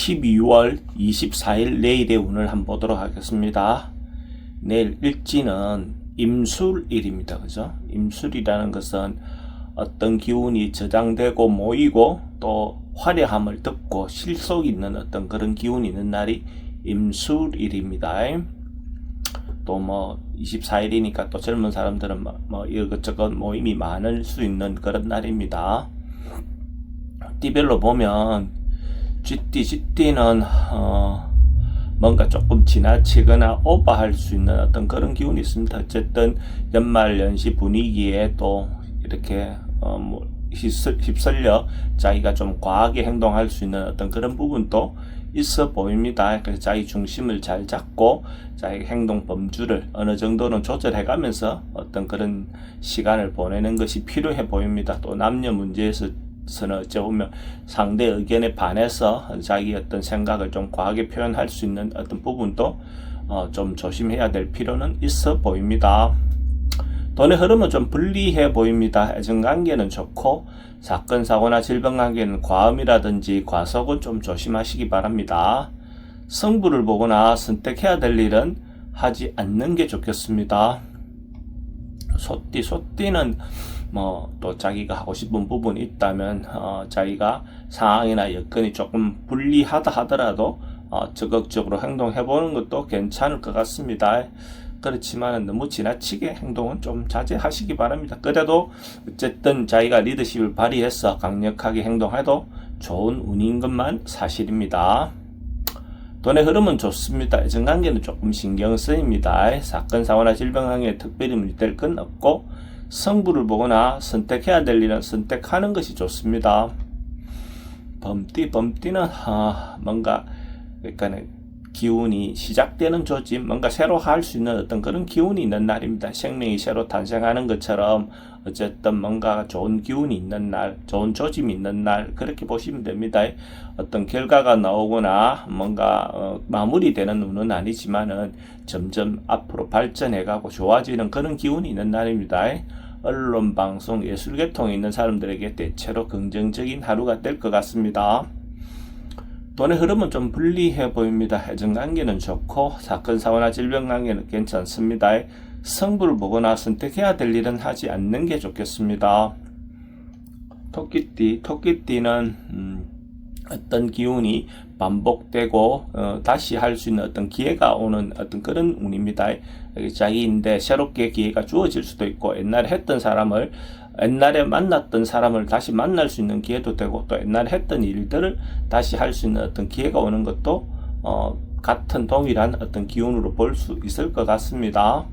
12월 24일 내일의 운을 한번 보도록 하겠습니다. 내일 일지는 임술일입니다. 그죠? 임술이라는 것은 어떤 기운이 저장되고 모이고 또 화려함을 덮고 실속 있는 어떤 그런 기운이 있는 날이 임술일입니다. 또 24일이니까 또 젊은 사람들은 이것저것 모임이 많을 수 있는 그런 날입니다. 띠별로 보면 GT는 뭔가 조금 지나치거나 오버할 수 있는 어떤 그런 기운이 있습니다. 어쨌든 연말 연시 분위기에 또 이렇게 휩쓸려 자기가 좀 과하게 행동할 수 있는 어떤 그런 부분도 있어 보입니다. 그래서 자기 중심을 잘 잡고 자기 행동 범주를 어느 정도는 조절해 가면서 어떤 그런 시간을 보내는 것이 필요해 보입니다. 또 남녀 문제에서는 어찌 보면 상대 의견에 반해서 자기 어떤 생각을 좀 과하게 표현할 수 있는 어떤 부분도 좀 조심해야 될 필요는 있어 보입니다. 돈의 흐름은 좀 불리해 보입니다. 애정관계는 좋고 사건, 사고나 질병 관계는 과음이라든지 과속은 좀 조심하시기 바랍니다. 승부를 보거나 선택해야 될 일은 하지 않는 게 좋겠습니다. 소띠는 또 자기가 하고 싶은 부분이 있다면 자기가 상황이나 여건이 조금 불리하다 하더라도 적극적으로 행동해 보는 것도 괜찮을 것 같습니다. 그렇지만 너무 지나치게 행동은 좀 자제하시기 바랍니다. 그래도 어쨌든 자기가 리더십을 발휘해서 강력하게 행동해도 좋은 운인 것만 사실입니다. 돈의 흐름은 좋습니다. 애정관계는 조금 신경 쓰입니다. 사건, 사고나 질병 관계에 특별히 문제될 건 없고 승부를 보거나 선택해야 될 일은 선택하는 것이 좋습니다. 범띠는 뭔가 그러니까 기운이 시작되는 조짐, 뭔가 새로 할 수 있는 어떤 그런 기운이 있는 날입니다. 생명이 새로 탄생하는 것처럼 어쨌든 뭔가 좋은 기운이 있는 날, 좋은 조짐이 있는 날, 그렇게 보시면 됩니다. 어떤 결과가 나오거나 뭔가 마무리되는 운은 아니지만은 점점 앞으로 발전해가고 좋아지는 그런 기운이 있는 날입니다. 언론, 방송, 예술계통에 있는 사람들에게 대체로 긍정적인 하루가 될 것 같습니다. 돈의 흐름은 좀 불리해 보입니다. 애정관계는 좋고 사건, 사고나 질병 관계는 괜찮습니다. 승부를 보거나 선택해야 될 일은 하지 않는 게 좋겠습니다. 토끼띠는 어떤 기운이 반복되고 다시 할 수 있는 어떤 기회가 오는 어떤 그런 운입니다. 자기인데 새롭게 기회가 주어질 수도 있고 옛날에 만났던 사람을 다시 만날 수 있는 기회도 되고 또 옛날에 했던 일들을 다시 할 수 있는 어떤 기회가 오는 것도 같은 동일한 어떤 기운으로 볼 수 있을 것 같습니다.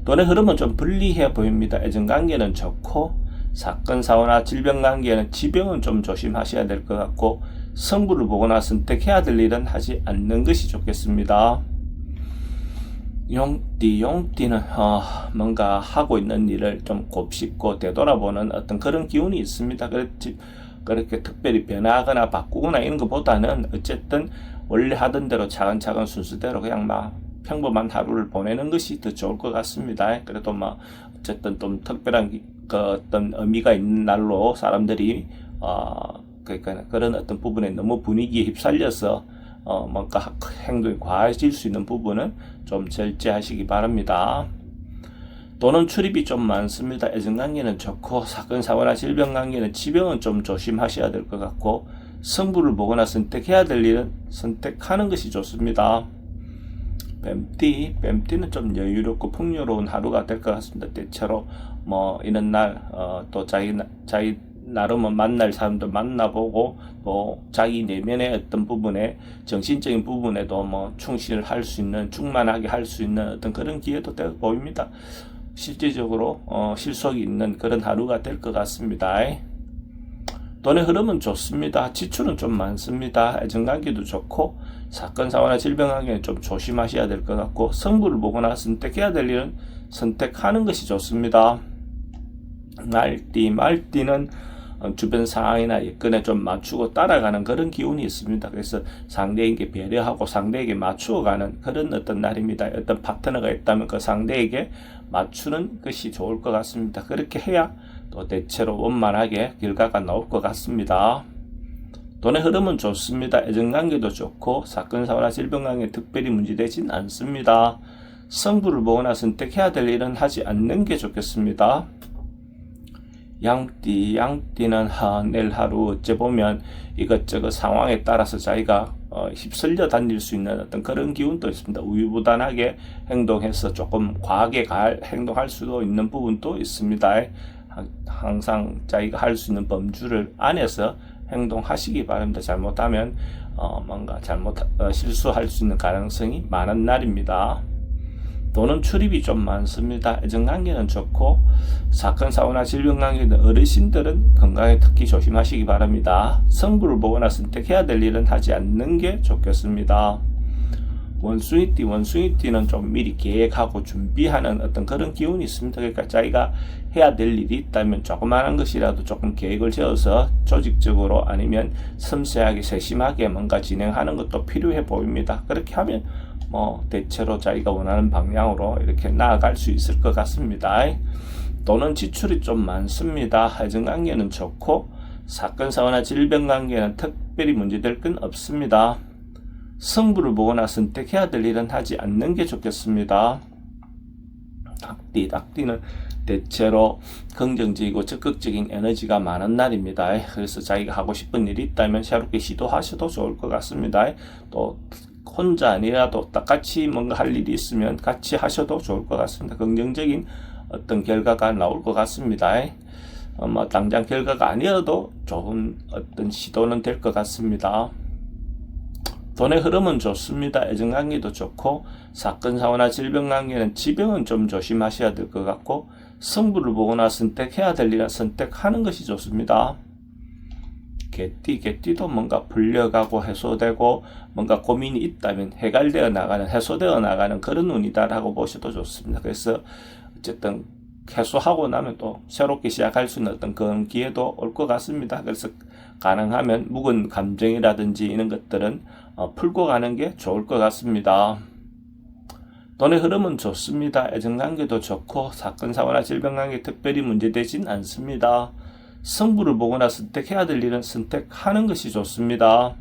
돈의 흐름은 좀 불리해 보입니다. 애정관계는 좋고 사건, 사고나 질병 관계는 지병은 좀 조심하셔야 될 것 같고 승부를 보거나 선택해야 될 일은 하지 않는 것이 좋겠습니다. 용띠는 뭔가 하고 있는 일을 좀 곱씹고 되돌아보는 어떤 그런 기운이 있습니다. 그렇게 특별히 변화하거나 바꾸거나 이런 것보다는 어쨌든 원래 하던 대로 차근차근 순서대로 그냥 평범한 하루를 보내는 것이 더 좋을 것 같습니다. 그래도 어쨌든 좀 특별한 어떤 의미가 있는 날로 사람들이 그러니까 그런 어떤 부분에 너무 분위기에 휩쓸려서 뭔가 행동이 과해질 수 있는 부분은 좀 절제하시기 바랍니다. 돈은 출입이 좀 많습니다. 애정관계는 좋고 사건, 사고나 질병 관계는 지병은 좀 조심하셔야 될 것 같고 승부를 보거나 선택해야 될 일은 선택하는 것이 좋습니다. 뱀띠는 좀 여유롭고 풍요로운 하루가 될 것 같습니다. 대체로 이런 날 또 자기 나름은 만날 사람도 만나보고 또 자기 내면의 어떤 부분에 정신적인 부분에도 충실을 할 수 있는 충만하게 할 수 있는 어떤 그런 기회도 되어 보입니다. 실질적으로 실속이 있는 그런 하루가 될 것 같습니다. 돈의 흐름은 좋습니다. 지출은 좀 많습니다. 애정관계도 좋고 사건, 사고나 질병 관계는 좀 조심하셔야 될 것 같고 승부를 보거나 선택해야 될 일은 선택하는 것이 좋습니다. 말띠는 주변 상황이나 여건에 좀 맞추고 따라가는 그런 기운이 있습니다. 그래서 상대에게 배려하고 상대에게 맞추어가는 그런 어떤 날입니다. 어떤 파트너가 있다면 그 상대에게 맞추는 것이 좋을 것 같습니다. 그렇게 해야 또 대체로 원만하게 결과가 나올 것 같습니다. 돈의 흐름은 좋습니다. 애정관계도 좋고 사건 사고나 질병 관계 특별히 문제되진 않습니다. 승부를 보거나 선택해야 될 일은 하지 않는 게 좋겠습니다. 양띠는 내일 하루 어째 보면 이것저것 상황에 따라서 자기가 휩쓸려 다닐 수 있는 어떤 그런 기운도 있습니다. 우유부단하게 행동해서 조금 과하게 행동할 수도 있는 부분도 있습니다. 항상 자기가 할 수 있는 범주를 안에서 행동하시기 바랍니다. 잘못하면 뭔가 실수할 수 있는 가능성이 많은 날입니다. 돈은 출입이 좀 많습니다. 애정관계는 좋고 사건 사고나 질병관계는 어르신들은 건강에 특히 조심하시기 바랍니다. 성부를 보거나 선택해야 될 일은 하지 않는 게 좋겠습니다. 원숭이띠는 좀 미리 계획하고 준비하는 어떤 그런 기운이 있습니다. 그러니까 자기가 해야 될 일이 있다면 조그마한 것이라도 조금 계획을 세워서 조직적으로 아니면 섬세하게 세심하게 뭔가 진행하는 것도 필요해 보입니다. 그렇게 하면 대체로 자기가 원하는 방향으로 이렇게 나아갈 수 있을 것 같습니다. 돈은 지출이 좀 많습니다. 애정관계는 좋고 사건 사고나 질병 관계는 특별히 문제될 건 없습니다. 승부를 보거나 선택해야 될 일은 하지 않는 게 좋겠습니다. 닭띠는 대체로 긍정적이고 적극적인 에너지가 많은 날입니다. 그래서 자기가 하고 싶은 일이 있다면 새롭게 시도하셔도 좋을 것 같습니다. 또 혼자 아니라도 같이 뭔가 할 일이 있으면 같이 하셔도 좋을 것 같습니다. 긍정적인 어떤 결과가 나올 것 같습니다. 당장 결과가 아니어도 좋은 어떤 시도는 될 것 같습니다. 돈의 흐름은 좋습니다. 애정관계도 좋고 사건 사고나 질병 관계는 지병은 좀 조심하셔야 될 것 같고 승부를 보거나 선택해야 될 일은 선택하는 것이 좋습니다. 개띠도 뭔가 풀려가고 해소되고 뭔가 고민이 있다면 해결되어 나가는 해소되어 나가는 그런 운이다라고 보셔도 좋습니다. 그래서 어쨌든 해소하고 나면 또 새롭게 시작할 수 있는 어떤 그런 기회도 올 것 같습니다. 그래서 가능하면 묵은 감정이라든지 이런 것들은 풀고 가는 게 좋을 것 같습니다. 돈의 흐름은 좋습니다. 애정관계도 좋고 사건 사고나 질병 관계 특별히 문제되진 않습니다. 승부를 보거나 선택해야 될 일은 선택하는 것이 좋습니다.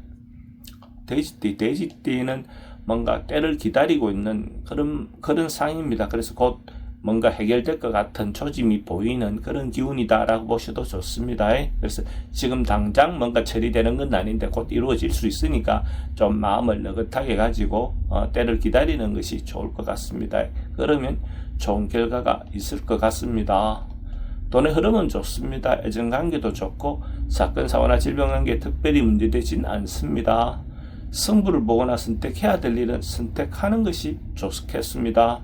돼지띠는 뭔가 때를 기다리고 있는 그런 상입니다. 그래서 곧 뭔가 해결될 것 같은 조짐이 보이는 그런 기운이다라고 보셔도 좋습니다. 그래서 지금 당장 뭔가 처리되는 건 아닌데 곧 이루어질 수 있으니까 좀 마음을 느긋하게 가지고 때를 기다리는 것이 좋을 것 같습니다. 그러면 좋은 결과가 있을 것 같습니다. 돈의 흐름은 좋습니다. 애정관계도 좋고 사건 사고나 질병관계 특별히 문제되진 않습니다. 승부를 보거나 선택해야 될 일은 선택하는 것이 좋겠습니다.